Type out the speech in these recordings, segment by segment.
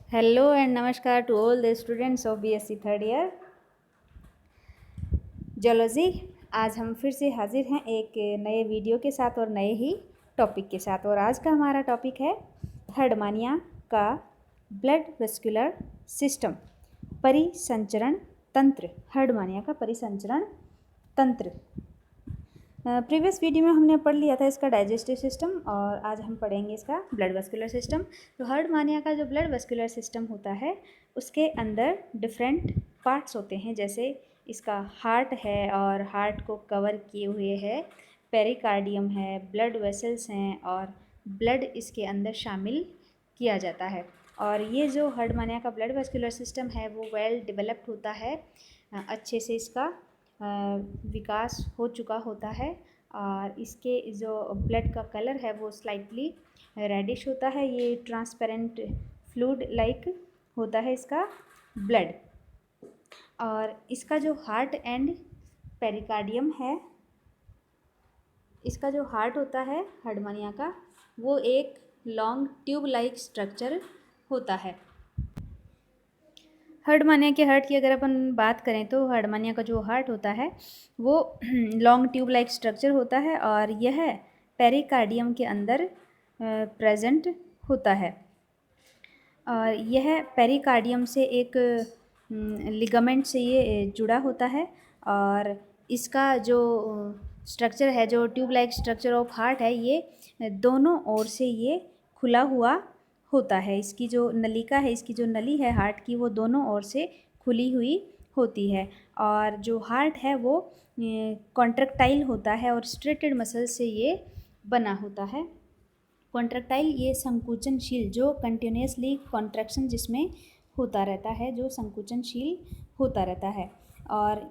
Hello and namaskar to all the students of BSc third year geology. आज हम फिर से हाजिर हैं एक नए वीडियो के साथ और नए ही टॉपिक के साथ। और आज का हमारा टॉपिक है हर्डमानिया का ब्लड वेस्कुलर सिस्टम, परिसंचरण तंत्र। हर्डमानिया का परिसंचरण तंत्र। प्रीवियस वीडियो में हमने पढ़ लिया था इसका डाइजेस्टिव सिस्टम और आज हम पढ़ेंगे इसका ब्लड वेस्कुलर सिस्टम। तो हर्डमानिया का जो ब्लड वेस्कुलर सिस्टम होता है उसके अंदर डिफरेंट पार्ट्स होते हैं, जैसे इसका हार्ट है और हार्ट को कवर किए हुए है पेरिकार्डियम है, ब्लड वेसल्स हैं और ब्लड इसके अंदर शामिल किया जाता है। और ये जो हर्डमानिया का ब्लड वेस्कुलर सिस्टम है वो वेल डेवलप्ड होता है, अच्छे से इसका विकास हो चुका होता है और इसके जो ब्लड का कलर है वो स्लाइटली रेडिश होता है। ये ट्रांसपेरेंट फ्लूइड लाइक होता है इसका ब्लड। और इसका जो हार्ट एंड पेरिकार्डियम है, इसका जो हार्ट होता है हर्डमानिया का, वो एक लॉन्ग ट्यूब लाइक स्ट्रक्चर होता है। हर्डमानिया के हार्ट की अगर अपन बात करें तो हर्डमानिया का जो हार्ट होता है वो लॉन्ग ट्यूब लाइक स्ट्रक्चर होता है और यह पेरिकार्डियम के अंदर प्रेजेंट होता है। और यह पेरिकार्डियम से एक लिगामेंट से ये जुड़ा होता है और इसका जो स्ट्रक्चर है, जो tube like structure of heart है, ये दोनों ओर से ये खुला हुआ होता है। इसकी जो नलिका है, इसकी जो नली है हार्ट की, वो दोनों ओर से खुली हुई होती है। और जो हार्ट है वो कॉन्ट्रैक्टाइल होता है और स्ट्रेटेड मसल से ये बना होता है। कॉन्ट्रैक्टाइल ये संकुचनशील, जो कंटिन्यूसली कॉन्ट्रैक्शन जिसमें होता रहता है, जो संकुचनशील होता रहता है। और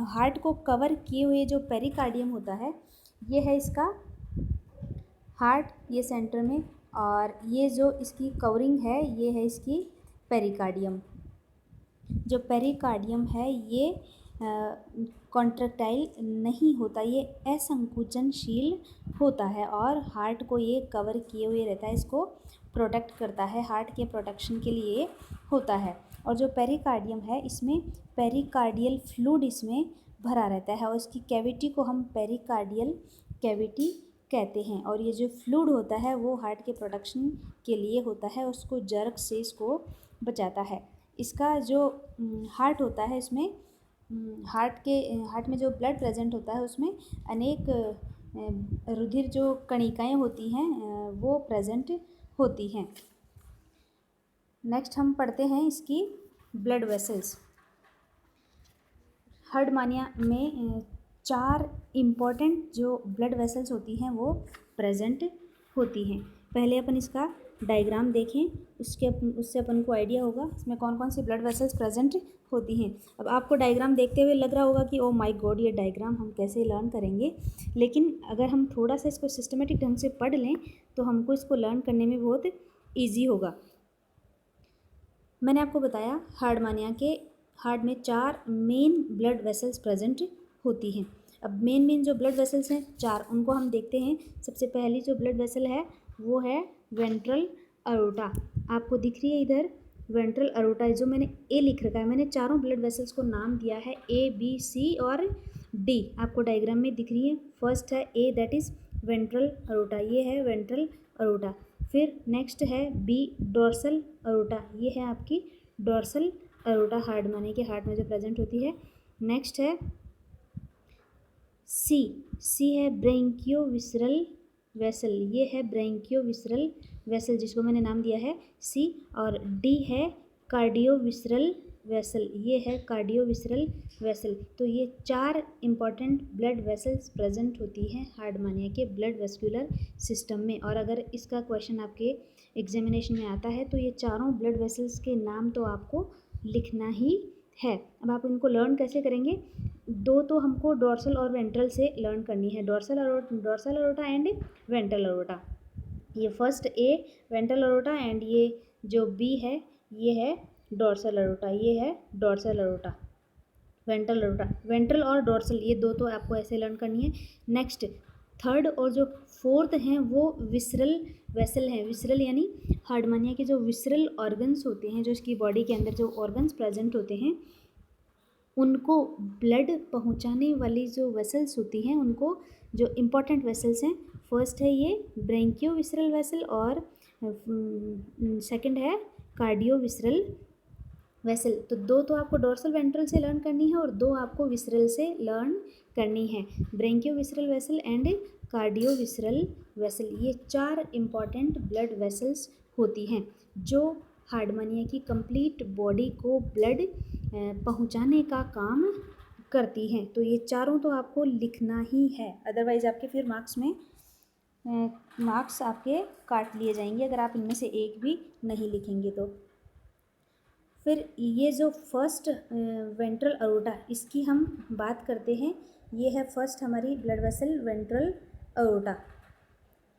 हार्ट को कवर किए हुए जो पेरिकार्डियम होता है, ये है इसका हार्ट, ये सेंटर में, और ये जो इसकी कवरिंग है ये है इसकी पेरिकार्डियम। जो पेरिकार्डियम है ये कॉन्ट्रैक्टाइल नहीं होता, ये असंकुचनशील होता है और हार्ट को ये कवर किए हुए रहता है, इसको प्रोटेक्ट करता है, हार्ट के प्रोटेक्शन के लिए होता है। और जो पेरिकार्डियम है इसमें पेरिकार्डियल फ्लूइड इसमें भरा रहता है और इसकी कैविटी को हम पेरिकार्डियल कैविटी कहते हैं। और ये जो फ्लूइड होता है वो हार्ट के प्रोटेक्शन के लिए होता है, उसको जर्क से इसको बचाता है। इसका जो हार्ट होता है, इसमें हार्ट में जो ब्लड प्रेजेंट होता है उसमें अनेक रुधिर जो कणिकाएं होती हैं वो प्रेजेंट होती हैं। नेक्स्ट हम पढ़ते हैं इसकी ब्लड वेसल्स। हर्डमानिया में 4 इम्पॉर्टेंट जो ब्लड वेसल्स होती हैं वो प्रेजेंट होती हैं। पहले अपन इसका डायग्राम देखें, उससे अपन को आइडिया होगा इसमें कौन कौन सी ब्लड वेसल्स प्रेजेंट होती हैं। अब आपको डायग्राम देखते हुए लग रहा होगा कि ओ माय गॉड, ये डायग्राम हम कैसे लर्न करेंगे। लेकिन अगर हम थोड़ा सा इसको सिस्टमेटिक ढंग से पढ़ लें तो हमको इसको लर्न करने में बहुत ईजी होगा। मैंने आपको बताया हर्डमानिया के हार्ट में 4 मेन ब्लड वेसल्स प्रेजेंट होती हैं। अब मेन जो ब्लड वेसल्स हैं 4, उनको हम देखते हैं। सबसे पहली जो ब्लड वेसल है वो है वेंट्रल अरोटा। आपको दिख रही है इधर वेंट्रल अरोटा, जो मैंने ए लिख रखा है। मैंने चारों ब्लड वेसल्स को नाम दिया है ए, बी, सी और डी। आपको डायग्राम में दिख रही है। फर्स्ट है ए, दैट इज़ वेंट्रल अरोटा, ये है वेंट्रल अरोटा। फिर नेक्स्ट है बी, डोर्सल अरोटा, ये है आपकी डोर्सल अरोटा हर्डमानिया के हार्ट में जो प्रेजेंट होती है। नेक्स्ट है सी है ब्रेंकियोविसरल वेसल, ये है ब्रेंकियोविसरल वेसल जिसको मैंने नाम दिया है सी। और डी है कार्डियोविसरल वेसल, ये है कार्डियोविसरल वेसल। तो ये 4 इंपॉर्टेंट ब्लड वेसल्स प्रेजेंट होती हैं हर्डमानिया के ब्लड वेस्कुलर सिस्टम में। और अगर इसका क्वेश्चन आपके एग्जामिनेशन में आता है तो ये चारों ब्लड वेसल्स के नाम तो आपको लिखना ही है। अब आप इनको लर्न कैसे करेंगे? 2 तो हमको डोर्सल और वेंट्रल से लर्न करनी है, dorsal aorta and ventral aorta. ये first A ventral aorta and ये जो बी है ये है डोर्सल अरोटा, ये है dorsal aorta. Ventral aorta, ventral और डोर्सल, ये 2 तो आपको ऐसे लर्न करनी है। नेक्स्ट थर्ड और जो फोर्थ हैं वो विसरल वेसल हैं। विसरल यानी हार्डमानिया के जो विसरल ऑर्गन्स होते हैं, जो इसकी बॉडी के अंदर जो ऑर्गन्स प्रेजेंट होते हैं, उनको ब्लड पहुंचाने वाली जो वेसल्स होती हैं, उनको जो इम्पॉर्टेंट वेसल्स हैं, फर्स्ट है ये ब्रेंकियो विसरल वेसल और सेकंड है कार्डियो विसरल वेसल। तो दो तो आपको डोर्सल वेंट्रल से लर्न करनी है और दो आपको विसरल से लर्न करनी है, branchio visceral vessel and cardio visceral vessel. ये 4 इम्पॉर्टेंट ब्लड वेसल्स होती हैं जो हार्डमानिया की कंप्लीट बॉडी को ब्लड पहुंचाने का काम करती हैं। तो ये चारों तो आपको लिखना ही है, अदरवाइज़ आपके फिर मार्क्स आपके काट लिए जाएंगे अगर आप इनमें से एक भी नहीं लिखेंगे तो। फिर ये जो फर्स्ट वेंट्रल अरोटा, इसकी हम बात करते हैं। ये है फर्स्ट हमारी ब्लड वेसल वेंट्रल अरोटा।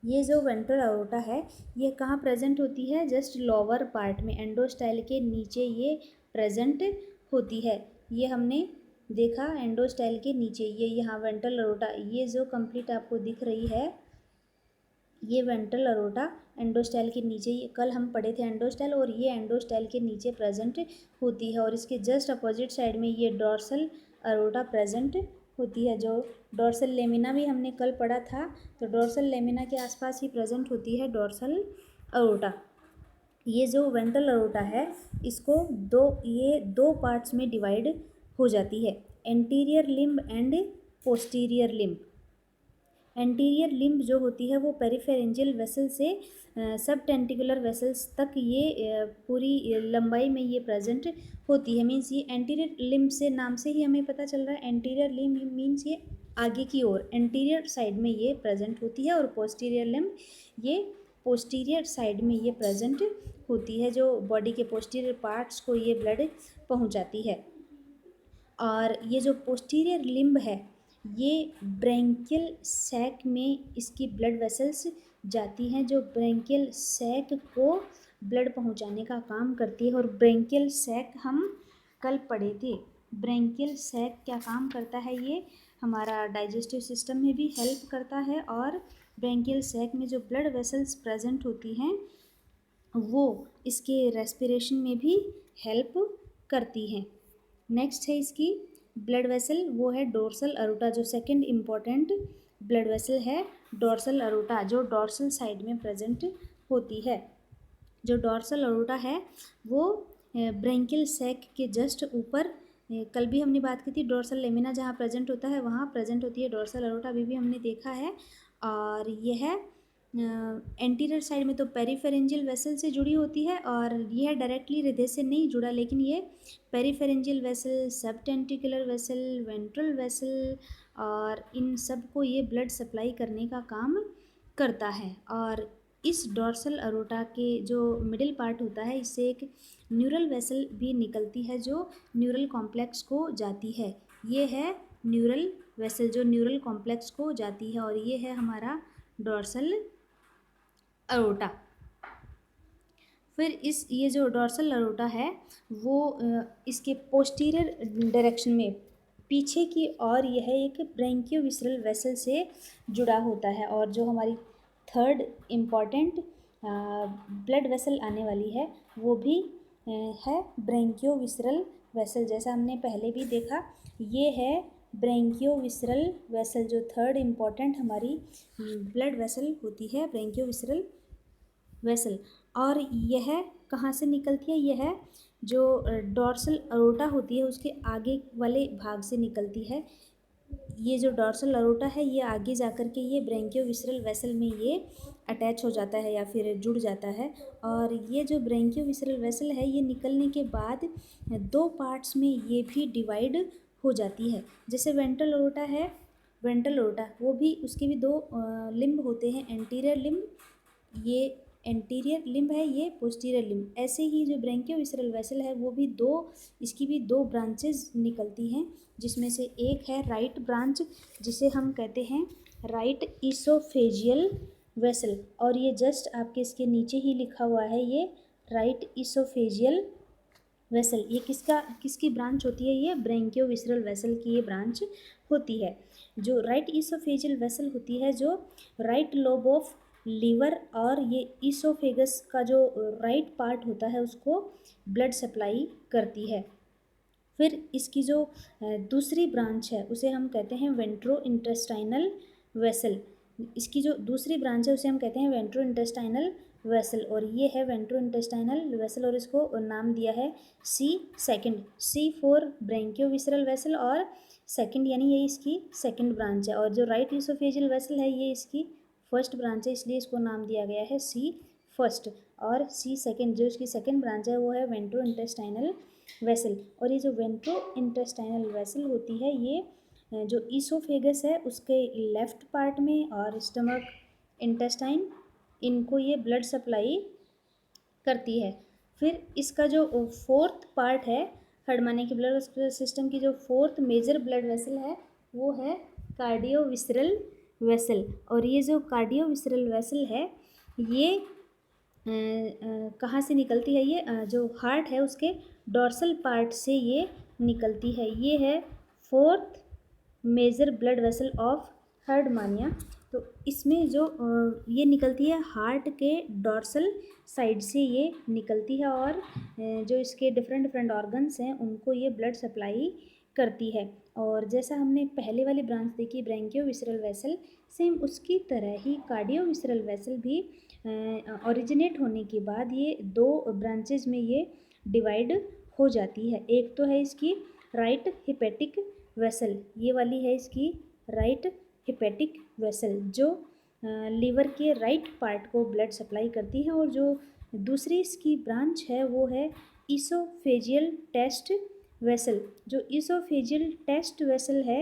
ये जो वेंट्रल अरोटा है ये कहाँ प्रेजेंट होती है? जस्ट लोअर पार्ट में, एंडोस्टाइल के नीचे ये प्रेजेंट होती है। ये हमने देखा एंडोस्टाइल के नीचे, ये यहाँ वेंट्रल अरोटा, ये जो कंप्लीट आपको दिख रही है ये वेंट्रल अरोटा एंडोस्टाइल के नीचे, ये कल हम पढ़े थे एंडोस्टाइल, और ये एंडोस्टाइल के नीचे प्रेजेंट होती है। और इसके जस्ट अपोजिट साइड में ये डोर्सल अरोटा प्रेजेंट होती है। जो डोर्सल लेमिना भी हमने कल पढ़ा था, तो डोर्सल लेमिना के आसपास ही प्रेजेंट होती है डोर्सल अरोटा। ये जो वेंट्रल अरोटा है इसको दो पार्ट्स में डिवाइड हो जाती है, anterior limb and posterior limb. Anterior limb जो होती है वो पेरिफेरेंजियल वेसल से सब टेंटिकुलर वेसल्स तक ये पूरी लंबाई में ये प्रेजेंट होती है। मीन्स ये एंटीरियर लिम्ब से, नाम से ही हमें पता चल रहा है एंटीरियर लिम्ब मीन्स ये आगे की ओर, एंटीरियर साइड में ये प्रेजेंट होती है। और पोस्टीरियर लिम्ब ये पोस्टीरियर साइड में ये प्रेजेंट होती है, जो बॉडी के पोस्टीरियर पार्ट्स को ये ब्लड पहुंचाती है। और ये जो पोस्टीरियर लिम्ब है ये ब्रेंकियल सैक में इसकी ब्लड वेसल्स जाती हैं, जो ब्रेंकियल सैक को ब्लड पहुंचाने का काम करती है। और ब्रेंकियल सैक हम कल पढ़े थे। ब्रेंकियल सैक क्या काम करता है? ये हमारा डाइजेस्टिव सिस्टम में भी हेल्प करता है, और ब्रेंकियल सैक में जो ब्लड वेसल्स प्रेजेंट होती हैं वो इसके रेस्पिरेशन में भी हेल्प करती हैं। नेक्स्ट है इसकी ब्लड वेसल, वो है डोर्सल अरोटा। जो सेकंड इम्पॉर्टेंट ब्लड वेसल है डोर्सल अरोटा, जो डोर्सल साइड में प्रेजेंट होती है। जो डोर्सल अरोटा है वो ब्रेंकियल सैक के जस्ट ऊपर, कल भी हमने बात की थी डोर्सल लेमिना जहाँ प्रेजेंट होता है वहाँ प्रेजेंट होती है डोर्सल अरोटा, अभी भी हमने देखा है। और यह है एंटीरियर साइड में तो पेरीफेरेंजियल वेसल से जुड़ी होती है, और यह डायरेक्टली हृदय से नहीं जुड़ा, लेकिन ये पेरीफेरेंजियल वेसल, सब टेंटिकुलर वेसल, वेंट्रल वेसल और इन सब को ये ब्लड सप्लाई करने का काम करता है। और इस डोर्सल अरोटा के जो मिडिल पार्ट होता है इससे एक न्यूरल वेसल भी निकलती है जो न्यूरल कॉम्प्लेक्स को जाती है। ये है न्यूरल वेसल जो न्यूरल कॉम्प्लेक्स को जाती है, और ये है हमारा डोर्सल अरोटा। फिर ये जो डोर्सल अरोटा है वो इसके पोस्टीरियर डायरेक्शन में पीछे की ओर यह एक ब्रेंकियो विसरल वेसल से जुड़ा होता है। और जो हमारी थर्ड इम्पॉर्टेंट ब्लड वेसल आने वाली है वो भी है ब्रेंकियो विसरल वेसल। जैसा हमने पहले भी देखा, ये है ब्रेंकियो विसरल वेसल, जो थर्ड इम्पॉर्टेंट हमारी ब्लड वेसल होती है, ब्रेंकियो विसरल वेसल। और यह कहाँ से निकलती है? यह जो डोर्सल अरोटा होती है उसके आगे वाले भाग से निकलती है। ये जो डोर्सल अरोटा है ये आगे जाकर के ये ब्रेंकियो विसरल वेसल में ये अटैच हो जाता है या फिर जुड़ जाता है। और ये जो ब्रेंकियो विसरल वेसल है ये निकलने के बाद दो पार्ट्स में ये भी डिवाइड हो जाती है। जैसे वेंट्रल अरोटा है, वेंट्रल अरोटा वो भी, उसके भी दो लिम्ब होते हैं, एंटीरियर लिम्ब, ये एंटीरियर लिम्ब है, ये पोस्टीरियर लिम्ब। ऐसे ही जो ब्रेंकियो विसरल वेसल है वो भी इसकी भी दो ब्रांचेस निकलती हैं, जिसमें से एक है राइट ब्रांच जिसे हम कहते हैं राइट इसोफेजियल वेसल, और ये जस्ट आपके इसके नीचे ही लिखा हुआ है ये राइट इसोफेजियल वेसल, ये किसकी ब्रांच होती है? ये ब्रेंकियोविसरल वेसल की ये ब्रांच होती है। जो राइट ईसोफेजियल वेसल होती है, जो राइट लोब ऑफ लीवर और ये ईसोफेगस का जो राइट पार्ट होता है उसको ब्लड सप्लाई करती है। फिर इसकी जो दूसरी ब्रांच है उसे हम कहते हैं वेंट्रो इंटेस्टाइनल वेसल। इसकी जो दूसरी ब्रांच है उसे हम कहते हैं वेंट्रो इंटेस्टाइनल वेसल, और ये है वेंट्रो इंटेस्टाइनल वेसल, और इसको नाम दिया है सी सेकंड, सी फॉर ब्रेंकियोविसरल वेसल, और सेकंड यानी ये इसकी सेकंड ब्रांच है। और जो राइट ईसोफेजियल वेसल है ये इसकी फर्स्ट ब्रांच है, इसलिए इसको नाम दिया गया है सी फर्स्ट। और सी सेकंड, जो इसकी सेकंड ब्रांच है वो है वेंट्रो इंटेस्टाइनल वेसल। और ये जो वेंट्रो इंटेस्टाइनल वेसल होती है ये जो ईसोफेगस है उसके लेफ्ट पार्ट में और स्टमक, इंटेस्टाइन, इनको ये ब्लड सप्लाई करती है। फिर इसका जो फोर्थ पार्ट है हडमाने की ब्लड सिस्टम की, जो फोर्थ मेजर ब्लड वेसल है वो है कार्डियोविसरल वेसल। और ये जो कार्डियोविसरल वेसल है ये कहाँ से निकलती है? ये जो हार्ट है उसके डॉर्सल पार्ट से ये निकलती है। ये है fourth major blood vessel of Herdmania. तो इसमें जो ये निकलती है हार्ट के डॉर्सल साइड से ये निकलती है, और जो इसके डिफरेंट ऑर्गन्स हैं उनको ये ब्लड सप्लाई करती है। और जैसा हमने पहले वाली ब्रांच देखी ब्रेंकियोविसरल वेसल, सेम उसकी तरह ही कार्डियोविसरल वेसल भी ओरिजिनेट होने के बाद ये दो ब्रांचेज में ये डिवाइड हो जाती है। एक तो है इसकी राइट हिपेटिक वेसल, ये वाली है इसकी राइट हिपेटिक वेसल जो लीवर के राइट पार्ट को ब्लड सप्लाई करती है। और जो दूसरी इसकी ब्रांच है वो है ईसोफेजियल टेस्ट वेसल। जो ईसोफेजियल टेस्ट वेसल है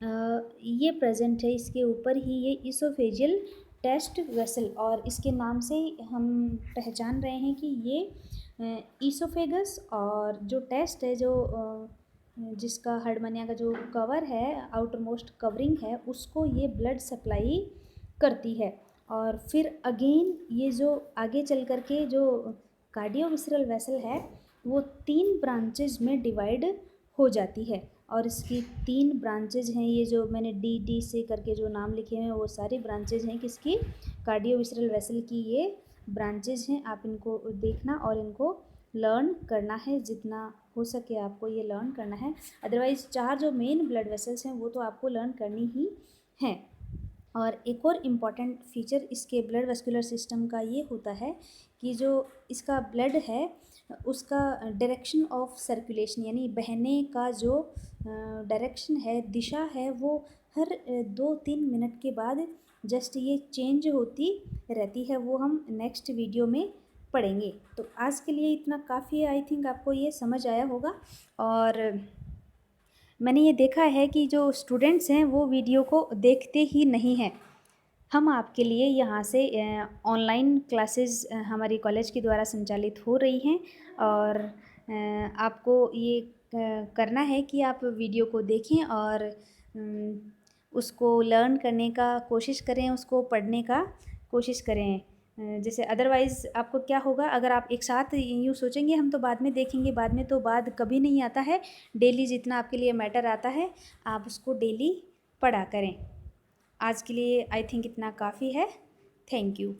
ये प्रेजेंट है इसके ऊपर ही, ये ईसोफेजियल टेस्ट वेसल, और इसके नाम से हम पहचान रहे हैं कि ये ईसोफेगस और जो टेस्ट है, जो जिसका हर्डमानिया का जो कवर है, आउटर मोस्ट कवरिंग है, उसको ये ब्लड सप्लाई करती है। और फिर अगेन ये जो आगे चल कर के जो कार्डियोविसरल वेसल है वो 3 ब्रांचेज में डिवाइड हो जाती है। और इसकी 3 ब्रांचेज हैं, ये जो मैंने डी से करके जो नाम लिखे हैं वो सारी ब्रांचेज हैं किसकी? कार्डियोविसरल वेसल की ये ब्रांचेज हैं। आप इनको देखना और इनको लर्न करना है, जितना हो सके आपको ये लर्न करना है। अदरवाइज़ 4 जो मेन ब्लड वेसल्स हैं वो तो आपको लर्न करनी ही हैं। और एक और इम्पॉर्टेंट फीचर इसके ब्लड वेस्कुलर सिस्टम का ये होता है कि जो इसका ब्लड है उसका डायरेक्शन ऑफ सर्कुलेशन, यानी बहने का जो डायरेक्शन है, दिशा है, वो हर 2-3 मिनट के बाद जस्ट ये चेंज होती रहती है। वो हम नेक्स्ट वीडियो में पढ़ेंगे। तो आज के लिए इतना काफ़ी है, आई थिंक आपको ये समझ आया होगा। और मैंने ये देखा है कि जो स्टूडेंट्स हैं वो वीडियो को देखते ही नहीं हैं। हम आपके लिए यहाँ से ऑनलाइन क्लासेस हमारी कॉलेज के द्वारा संचालित हो रही हैं, और आपको ये करना है कि आप वीडियो को देखें और उसको लर्न करने का कोशिश करें, उसको पढ़ने का कोशिश करें। जैसे अदरवाइज़ आपको क्या होगा, अगर आप एक साथ यूँ सोचेंगे हम तो बाद में देखेंगे, बाद में तो बाद कभी नहीं आता है। डेली जितना आपके लिए मैटर आता है आप उसको डेली पढ़ा करें। आज के लिए आई थिंक इतना काफ़ी है। Thank you.